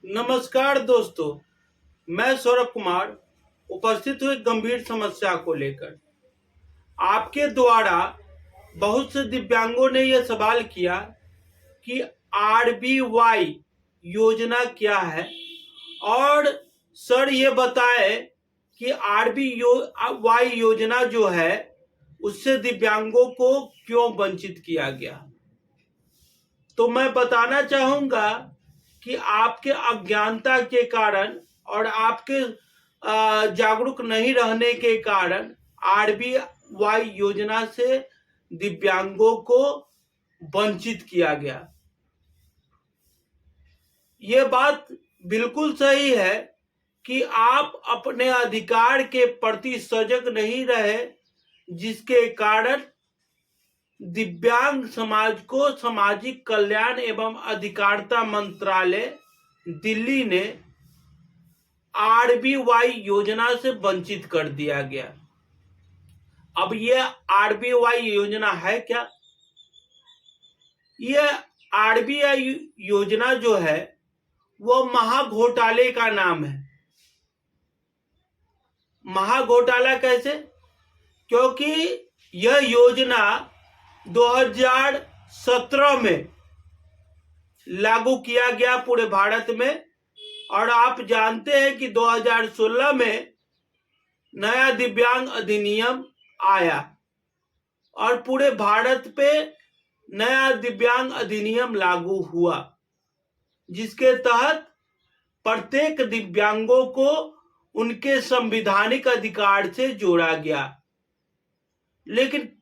नमस्कार दोस्तों, मैं सौरभ कुमार उपस्थित हूँ एक गंभीर समस्या को लेकर। आपके द्वारा बहुत से दिव्यांगों ने यह सवाल किया कि आरबीवाई योजना क्या है और सर ये बताए कि आरबीवाई योजना जो है उससे दिव्यांगों को क्यों वंचित किया गया। तो मैं बताना चाहूंगा कि आपके अज्ञानता के कारण और आपके जागरूक नहीं रहने के कारण आरबीवाई योजना से दिव्यांगों को वंचित किया गया। ये बात बिल्कुल सही है कि आप अपने अधिकार के प्रति सजग नहीं रहे, जिसके कारण दिव्यांग समाज को सामाजिक कल्याण एवं अधिकारिता मंत्रालय दिल्ली ने आरबीवाई योजना से वंचित कर दिया गया। अब यह आरबीवाई योजना है क्या? यह आरबीआई योजना जो है वो महाघोटाले का नाम है। महाघोटाला कैसे? क्योंकि यह योजना 2017 में लागू किया गया पूरे भारत में, और आप जानते हैं कि 2016 में नया दिव्यांग अधिनियम आया और पूरे भारत पे नया दिव्यांग अधिनियम लागू हुआ, जिसके तहत प्रत्येक दिव्यांगों को उनके संवैधानिक अधिकार से जोड़ा गया। लेकिन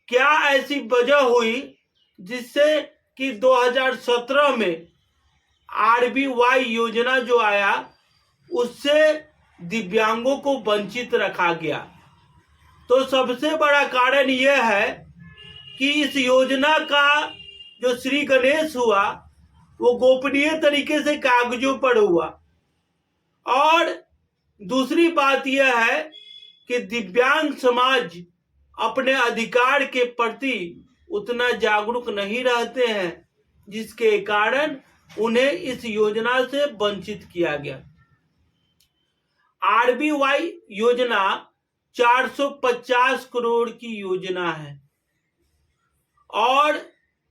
क्या ऐसी वजह हुई जिससे कि 2017 में आरबीवाई योजना जो आया उससे दिव्यांगों को वंचित रखा गया? तो सबसे बड़ा कारण यह है कि इस योजना का जो श्री गणेश हुआ वो गोपनीय तरीके से कागजों पर हुआ, और दूसरी बात यह है कि दिव्यांग समाज अपने अधिकार के प्रति उतना जागरूक नहीं रहते हैं, जिसके कारण उन्हें इस योजना से वंचित किया गया। आरबीवाई योजना 450 करोड़ की योजना है और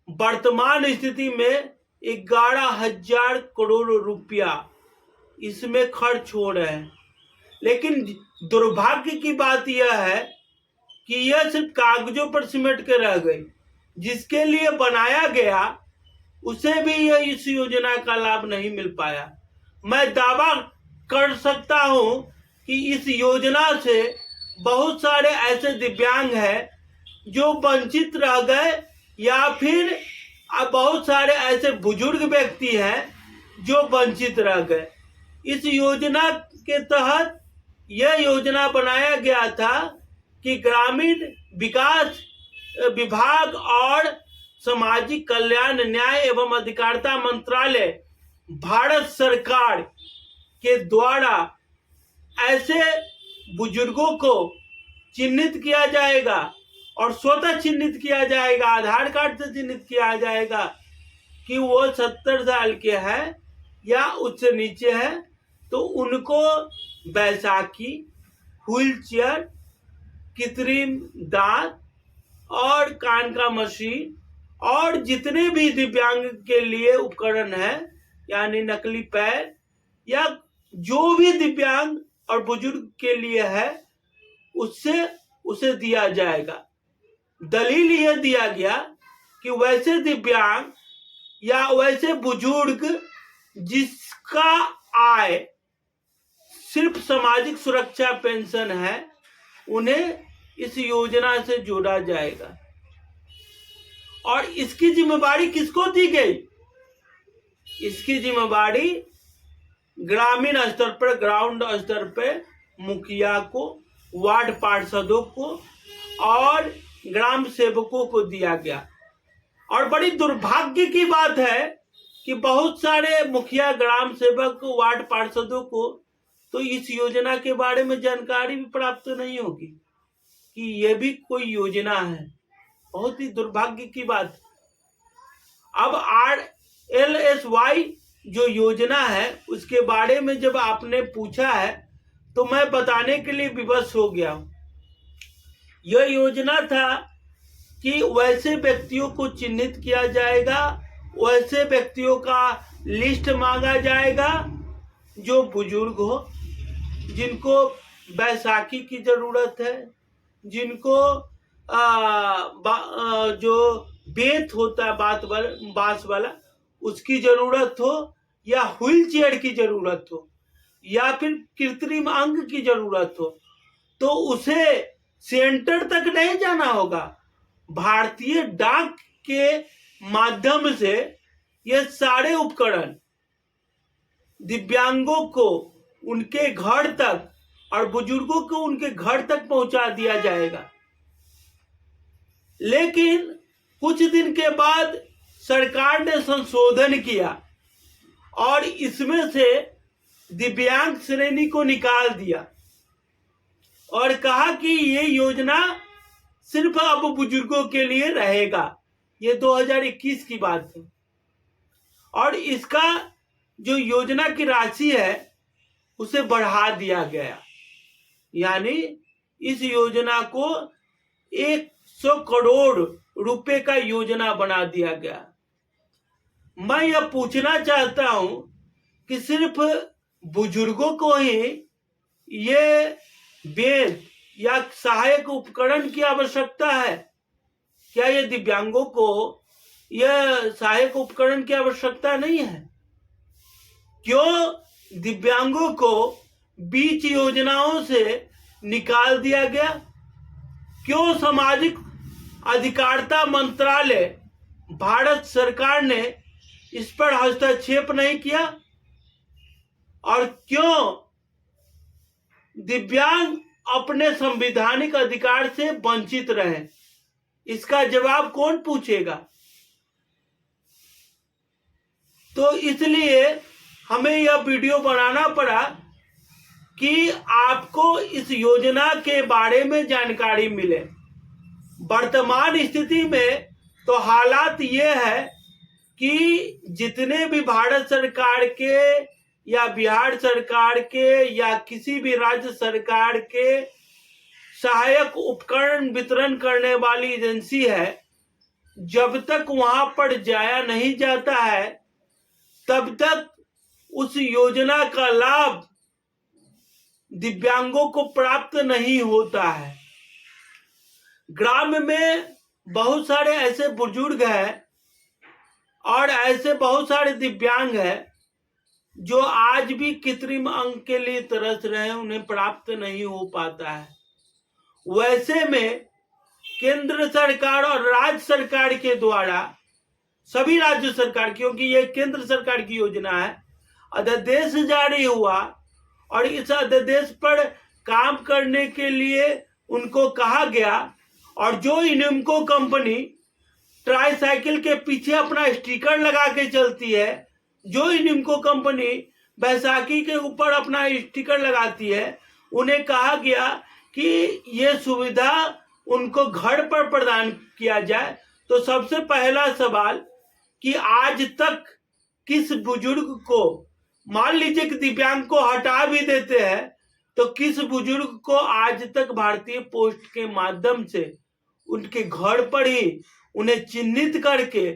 वर्तमान स्थिति में 11,000 करोड़ रुपया इसमें खर्च हो रहे हैं। लेकिन दुर्भाग्य की बात यह है कि यह सिर्फ कागजों पर सिमट के रह गई। जिसके लिए बनाया गया उसे भी यह इस योजना का लाभ नहीं मिल पाया। मैं दावा कर सकता हूं कि इस योजना से बहुत सारे ऐसे दिव्यांग हैं जो वंचित रह गए, या फिर बहुत सारे ऐसे बुजुर्ग व्यक्ति हैं जो वंचित रह गए। इस योजना के तहत यह योजना बनाया गया था कि ग्रामीण विकास विभाग और सामाजिक कल्याण न्याय एवं अधिकारिता मंत्रालय भारत सरकार के द्वारा ऐसे बुजुर्गों को चिन्हित किया जाएगा और स्वतः चिन्हित किया जाएगा, आधार कार्ड से चिन्हित किया जाएगा कि वो 70 साल के हैं या उससे नीचे है, तो उनको बैसाखी, व्हील चेयर, कृत्रिम दांत और कान का मशीन और जितने भी दिव्यांग के लिए उपकरण है, यानी नकली पैर या जो भी दिव्यांग और बुजुर्ग के लिए है, उससे उसे दिया जाएगा। दलील यह दिया गया कि वैसे दिव्यांग या वैसे बुजुर्ग जिसका आय सिर्फ सामाजिक सुरक्षा पेंशन है, उन्हें इस योजना से जोड़ा जाएगा। और इसकी जिम्मेदारी किसको दी गई? इसकी जिम्मेदारी ग्रामीण स्तर पर, ग्राउंड स्तर पर मुखिया को, वार्ड पार्षदों को और ग्राम सेवकों को दिया गया। और बड़ी दुर्भाग्य की बात है कि बहुत सारे मुखिया, ग्राम सेवक, वार्ड पार्षदों को तो इस योजना के बारे में जानकारी भी प्राप्त नहीं होगी कि यह भी कोई योजना है। बहुत ही दुर्भाग्य की बात। अब RLSY जो योजना है उसके बारे में जब आपने पूछा है तो मैं बताने के लिए विवश हो गया हूं। यह योजना था कि वैसे व्यक्तियों को चिन्हित किया जाएगा, वैसे व्यक्तियों का लिस्ट मांगा जाएगा जो बुजुर्ग हो, जिनको बैसाखी की जरूरत है, जिनको जो बेत होता है बांस वाला उसकी जरूरत हो, या व्हील चेयर की जरूरत हो, या फिर कृत्रिम अंग की जरूरत हो, तो उसे सेंटर तक नहीं जाना होगा। भारतीय डाक के माध्यम से ये सारे उपकरण दिव्यांगों को उनके घर तक और बुजुर्गों को उनके घर तक पहुंचा दिया जाएगा। लेकिन कुछ दिन के बाद सरकार ने संशोधन किया और इसमें से दिव्यांग श्रेणी को निकाल दिया और कहा कि ये योजना सिर्फ अब बुजुर्गों के लिए रहेगा। ये 2021 की बात है और इसका जो योजना की राशि है उसे बढ़ा दिया गया, यानी इस योजना को 100 करोड़ रुपए का योजना बना दिया गया। मैं यह पूछना चाहता हूं कि सिर्फ बुजुर्गों को ही ये बेद या सहायक उपकरण की आवश्यकता है? क्या ये दिव्यांगों को यह सहायक उपकरण की आवश्यकता नहीं है? क्यों दिव्यांगों को बीच योजनाओं से निकाल दिया गया? क्यों सामाजिक अधिकारिता मंत्रालय भारत सरकार ने इस पर हस्तक्षेप नहीं किया? और क्यों दिव्यांग अपने संवैधानिक अधिकार से वंचित रहे? इसका जवाब कौन पूछेगा? तो इसलिए हमें यह वीडियो बनाना पड़ा कि आपको इस योजना के बारे में जानकारी मिले। वर्तमान स्थिति में तो हालात ये है कि जितने भी भारत सरकार के या बिहार सरकार के या किसी भी राज्य सरकार के सहायक उपकरण वितरण करने वाली एजेंसी है, जब तक वहां पर जाया नहीं जाता है तब तक उस योजना का लाभ दिव्यांगों को प्राप्त नहीं होता है। ग्राम में बहुत सारे ऐसे बुजुर्ग हैं और ऐसे बहुत सारे दिव्यांग हैं जो आज भी कृत्रिम अंग के लिए तरस रहे हैं, उन्हें प्राप्त नहीं हो पाता है। वैसे में केंद्र सरकार और राज्य सरकार के द्वारा, सभी राज्य सरकार, क्योंकि यह केंद्र सरकार की योजना है, अध्यादेश जारी हुआ और इस अध्यादेश पर काम करने के लिए उनको कहा गया। और जो इनमको कंपनी ट्राईसाइकिल के पीछे अपना स्टिकर लगा के चलती है, जो इनमको कंपनी बैसाखी के ऊपर अपना स्टिकर लगाती है, उन्हें कहा गया कि ये सुविधा उनको घर पर प्रदान किया जाए। तो सबसे पहला सवाल कि आज तक किस बुजुर्ग को, मान लीजिए कि दिव्यांग को हटा भी देते हैं, तो किस बुजुर्ग को आज तक भारतीय पोस्ट के माध्यम से उनके घर पर ही उन्हें चिन्हित करके,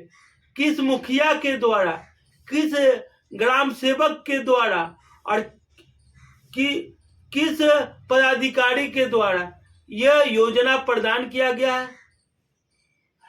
किस मुखिया के द्वारा, किस ग्राम सेवक के द्वारा और किस पदाधिकारी के द्वारा यह योजना प्रदान किया गया है?